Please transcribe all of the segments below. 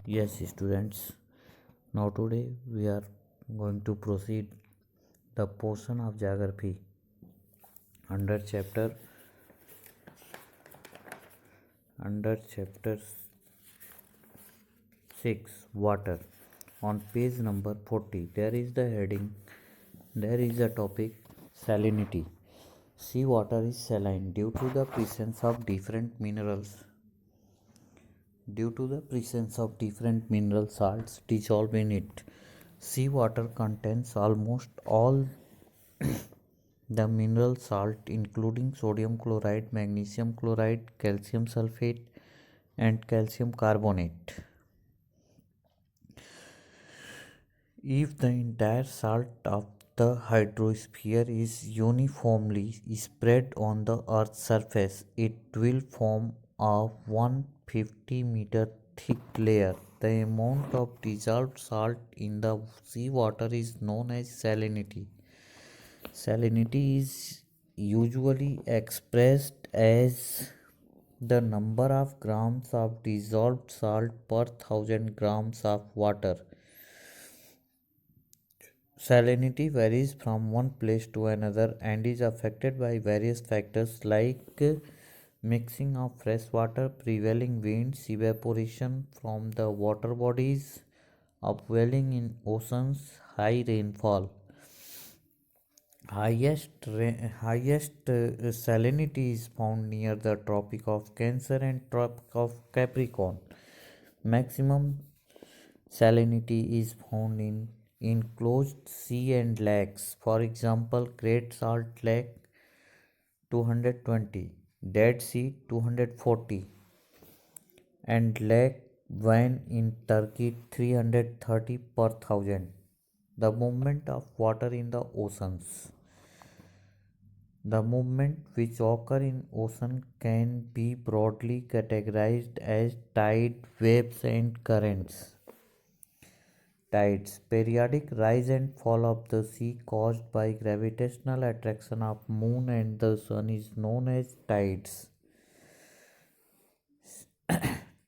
Yes, students. Now today we are going to proceed the portion of geography under chapter 6 water. On page number 40 there is the heading, there is the topic salinity. Seawater is saline due to the presence of different mineral salts dissolved in it. Seawater contains almost all the mineral salt including sodium chloride, magnesium chloride, calcium sulfate and calcium carbonate. If the entire salt of the hydrosphere is uniformly spread on the Earth's surface, it will form a 150-meter thick layer. The amount of dissolved salt in the seawater is known as salinity. Salinity is usually expressed as the number of grams of dissolved salt per 1000 grams of water. Salinity varies from one place to another and is affected by various factors like mixing of fresh water, prevailing winds, evaporation from the water bodies, upwelling in oceans, high rainfall. Highest salinity is found near the Tropic of Cancer and Tropic of Capricorn. Maximum salinity is found in enclosed sea and lakes. For example, Great Salt Lake 220, Dead Sea 240, and Lake Van in Turkey 330 per thousand. The movement of water in the oceans. The movement which occur in ocean can be broadly categorized as tide, waves and currents. Tides, periodic rise and fall of the sea caused by gravitational attraction of moon and the sun is known as tides.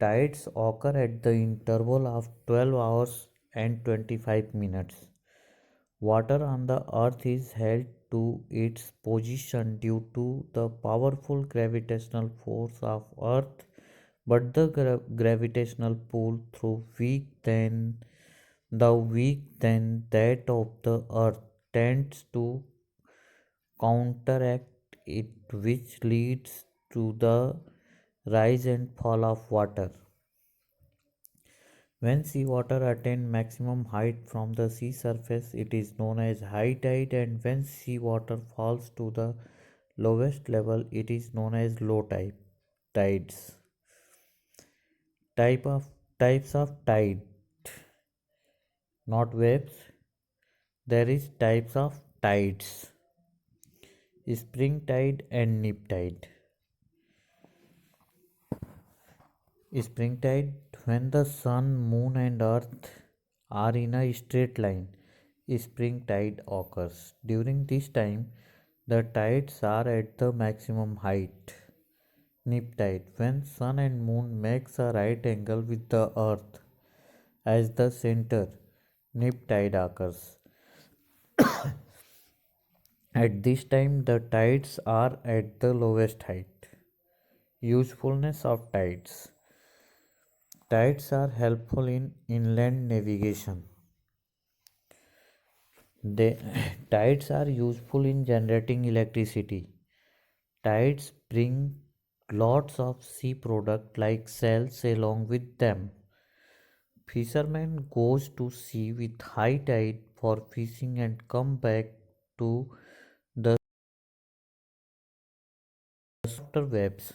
Tides occur at the interval of 12 hours and 25 minutes. Water on the earth is held to its position due to the powerful gravitational force of earth, but the gravitational pull through weak than that of the earth tends to counteract it, which leads to the rise and fall of water. When seawater attains maximum height from the sea surface, it is known as high tide, and when seawater falls to the lowest level, it is known as low tide. Tides. Type of types of tide, not waves. There is types of tides: spring tide and nip tide. Spring tide, when the sun, moon, and earth are in a straight line, spring tide occurs. During this time, the tides are at the maximum height. Nip tide, when sun and moon makes a right angle with the earth as the center, nip tide occurs. At this time, the tides are at the lowest height. Usefulness of tides. Tides are helpful in inland navigation. They, tides are useful in generating electricity. Tides bring lots of sea product like shells along with them. Fisherman goes to sea with high tide for fishing and come back to the softer waves.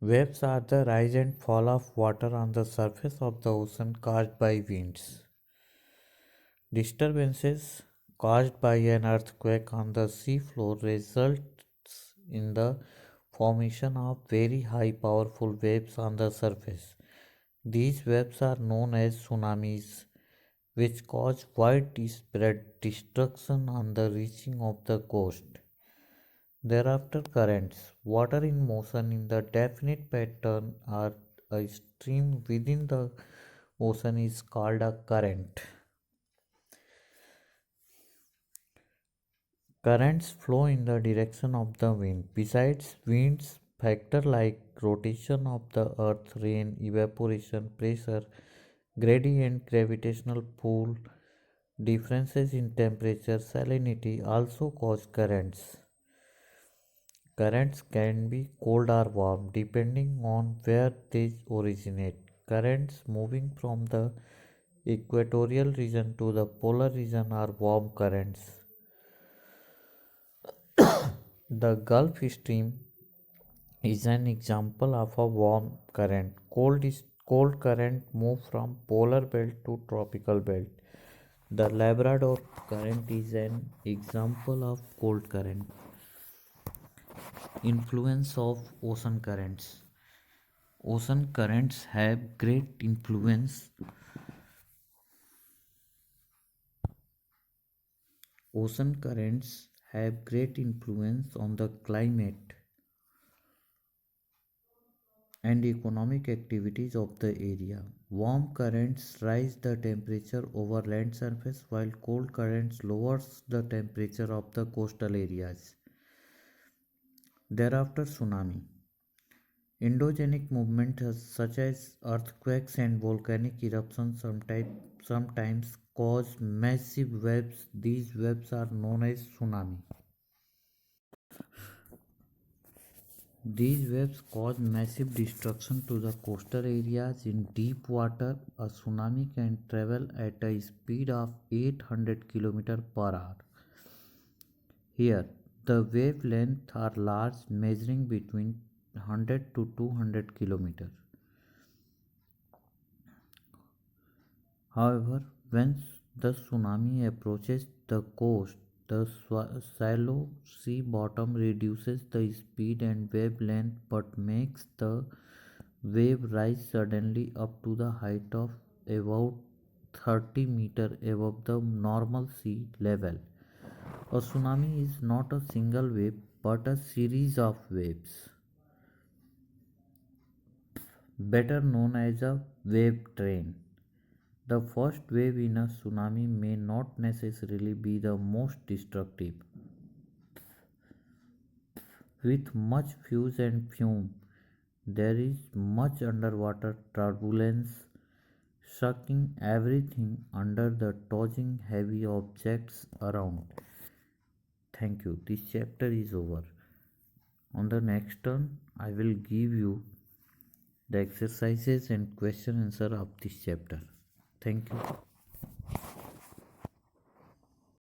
Waves are the rise and fall of water on the surface of the ocean caused by winds. Disturbances caused by an earthquake on the seafloor results in the formation of very high powerful waves on the surface. These waves are known as tsunamis, which cause widespread destruction on the reaching of the coast. Thereafter currents, water in motion in the definite pattern are A stream within the ocean is called a current. Currents flow in the direction of the wind. Besides winds, factors like rotation of the earth, rain, evaporation, pressure, gradient, gravitational pull, differences in temperature, salinity also cause currents. Currents can be cold or warm depending on where they originate. Currents moving from the equatorial region to the polar region are warm currents. The Gulf Stream is an example of a warm current. Cold current move from polar belt to tropical belt. The Labrador current is an example of cold current. Influence of ocean currents. Ocean currents have great influence. Ocean currents have great influence on the climate and economic activities of the area. Warm currents rise the temperature over land surface while cold currents lowers the temperature of the coastal areas. Thereafter tsunami. Endogenic movements such as earthquakes and volcanic eruptions sometimes cause massive waves. These waves are known as tsunami. These waves cause massive destruction to the coastal areas in deep water. A tsunami can travel at a speed of 800 km per hour. Here, the wavelengths are large, measuring between 100 to 200 km. However, when the tsunami approaches the coast, the shallow sea bottom reduces the speed and wavelength but makes the wave rise suddenly up to the height of about 30 meters above the normal sea level. A tsunami is not a single wave but a series of waves, better known as a wave train. The first wave in a tsunami may not necessarily be the most destructive. With much fuzz and fume, there is much underwater turbulence, sucking everything under the tossing heavy objects around. Thank you. This chapter is over. On the next turn, I will give you the exercises and question answer of this chapter. Thank you.